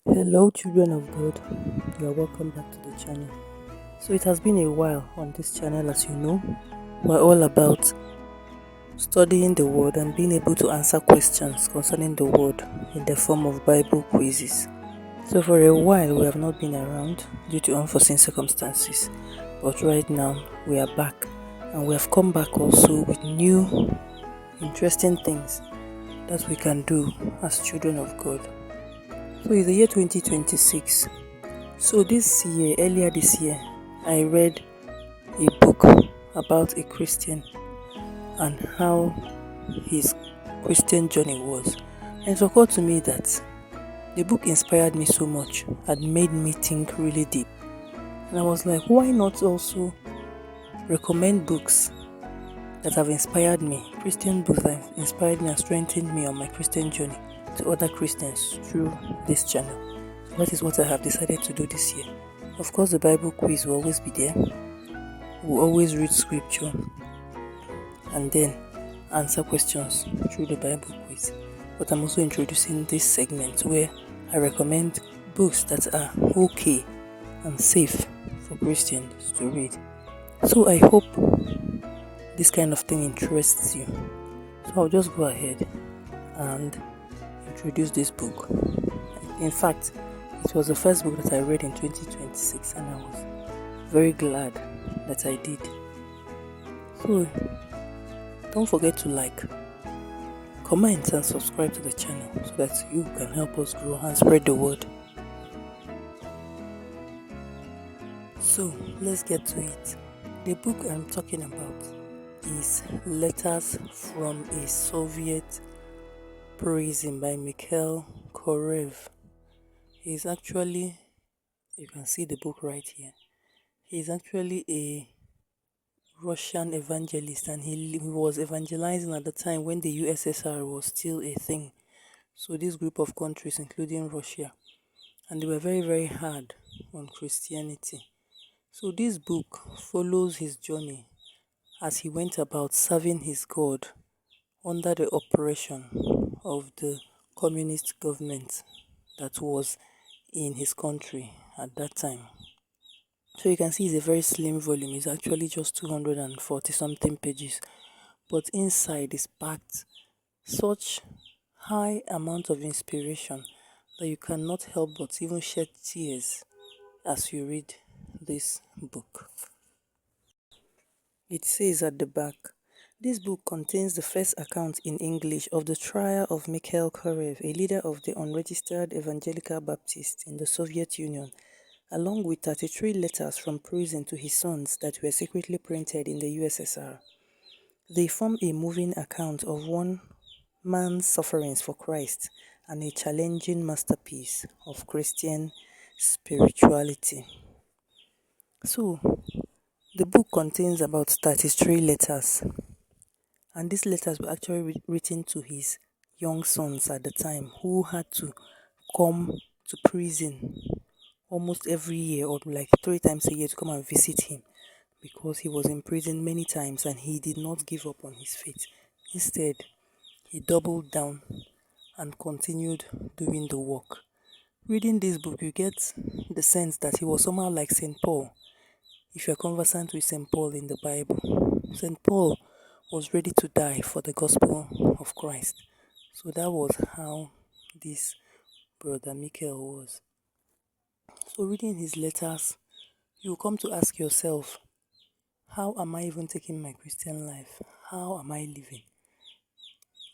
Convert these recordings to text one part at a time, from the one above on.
Hello, children of God. You are welcome back to the channel. So, it has been a while on this channel, as you know. We're all about studying the Word and being able to answer questions concerning the Word in the form of Bible quizzes. So, for a while, we have not been around due to unforeseen circumstances, but right now, we are back and we have come back also with new, interesting things that we can do as children of God. So, it's the year 2026. So earlier this year, I read a book about a Christian and how his Christian journey was. And it occurred to me that the book inspired me so much and made me think really deep. And I was like, why not also recommend books that have inspired me, Christian books that have inspired me and strengthened me on my Christian journey to other Christians through this channel. So that is what I have decided to do this year. Of course, the Bible quiz will always be there. We'll always read scripture and then answer questions through the Bible quiz. But I'm also introducing this segment where I recommend books that are okay and safe for Christians to read. So I hope this kind of thing interests you. So I'll just go ahead and introduce this book. In fact, it was the first book that I read in 2026 and I was very glad that I did. So don't forget to like, comment and subscribe to the channel so that you can help us grow and spread the word. So let's get to it. The book I'm talking about is Letters from a Soviet Prison by Mikhail Korev. He's actually, you can see the book right here. He's actually a Russian evangelist and he was evangelizing at the time when the USSR was still a thing. So this group of countries, including Russia, and they were very, very hard on Christianity. So this book follows his journey as he went about serving his God under the oppression of the communist government that was in his country at that time. So you can see it's a very slim volume. It's actually just 240 something pages. But inside is packed such high amount of inspiration that you cannot help but even shed tears as you read this book. It says at the back, this book contains the first account in English of the trial of Mikhail Korev, a leader of the unregistered evangelical Baptists in the Soviet Union, along with 33 letters from prison to his sons that were secretly printed in the USSR. They form a moving account of one man's sufferings for Christ and a challenging masterpiece of Christian spirituality. So, the book contains about 33 letters, and these letters were actually written to his young sons at the time who had to come to prison almost every year or like 3 times a year to come and visit him because he was in prison many times and he did not give up on his faith. Instead, he doubled down and continued doing the work. Reading this book, you get the sense that he was somehow like St. Paul. If you're conversant with St. Paul in the Bible, St. Paul was ready to die for the gospel of Christ. So that was how this brother Michael was. So reading his letters, you come to ask yourself, how am I even taking my Christian life? How am I living?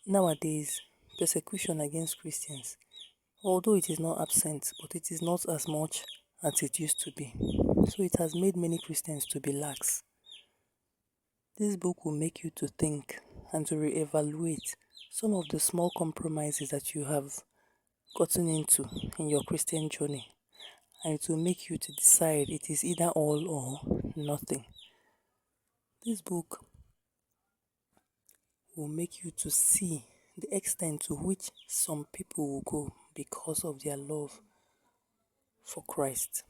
Nowadays, persecution against Christians, although it is not absent, but it is not as much as it used to be. So it has made many Christians to be lax. This book will make you to think and to reevaluate some of the small compromises that you have gotten into in your Christian journey, and it will make you to decide it is either all or nothing. This book will make you to see the extent to which some people will go because of their love for Christ.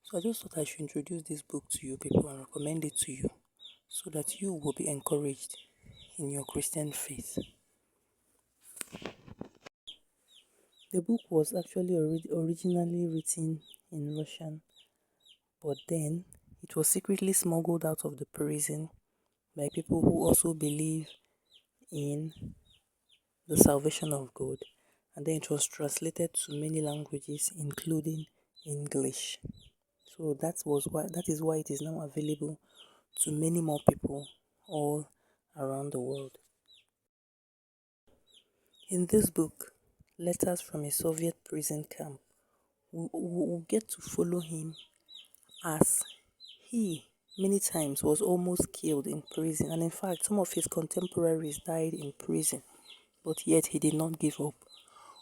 So I just thought I should introduce this book to you people and recommend it to you so that you will be encouraged in your Christian faith. The book was actually originally written in Russian, but then it was secretly smuggled out of the prison by people who also believe in the salvation of God. And then it was translated to many languages, including English. So that is why it is now available to many more people all around the world. In this book, Letters from a Soviet Prison Camp, we get to follow him as he many times was almost killed in prison, and in fact some of his contemporaries died in prison, but yet he did not give up.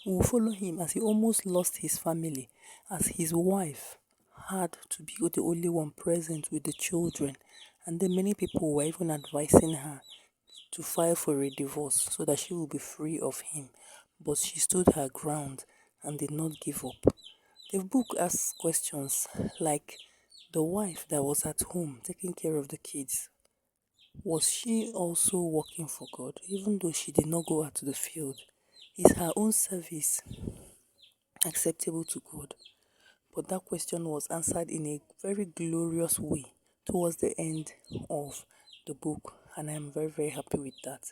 We will follow him as he almost lost his family, as his wife had to be the only one present with the children, and then many people were even advising her to file for a divorce so that she will be free of him, but she stood her ground and did not give up. The book asks questions like, the wife that was at home taking care of the kids, was she also working for God even though she did not go out to the field? Is her own service acceptable to God? But that question was answered in a very glorious way towards the end of the book, and I am very, very happy with that.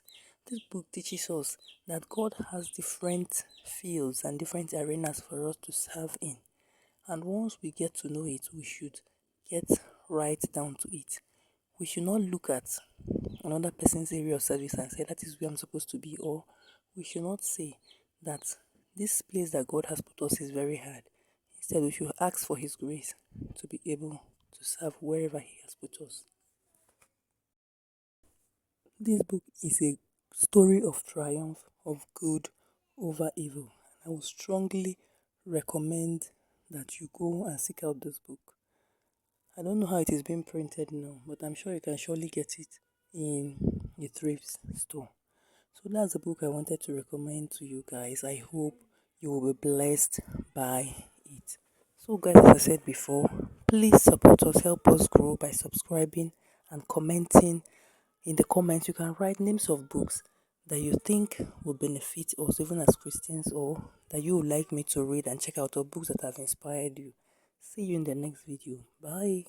This book teaches us that God has different fields and different arenas for us to serve in. And once we get to know it, we should get right down to it. We should not look at another person's area of service and say that is where I'm supposed to be, or we should not say that this place that God has put us is very hard. Instead, we should ask for His grace to be able to serve wherever He has put us. This book is a story of triumph of good over evil. I would strongly recommend that you go and seek out this book. I don't know how it is being printed now, but I'm sure you can surely get it in a thrift store. So that's the book I wanted to recommend to you guys. I hope you will be blessed by it. So, guys, as I said before, please support us, help us grow by subscribing and commenting. In the comments, you can write names of books that you think will benefit us, even as Christians, or that you would like me to read and check out, or books that have inspired you. See you in the next video. Bye.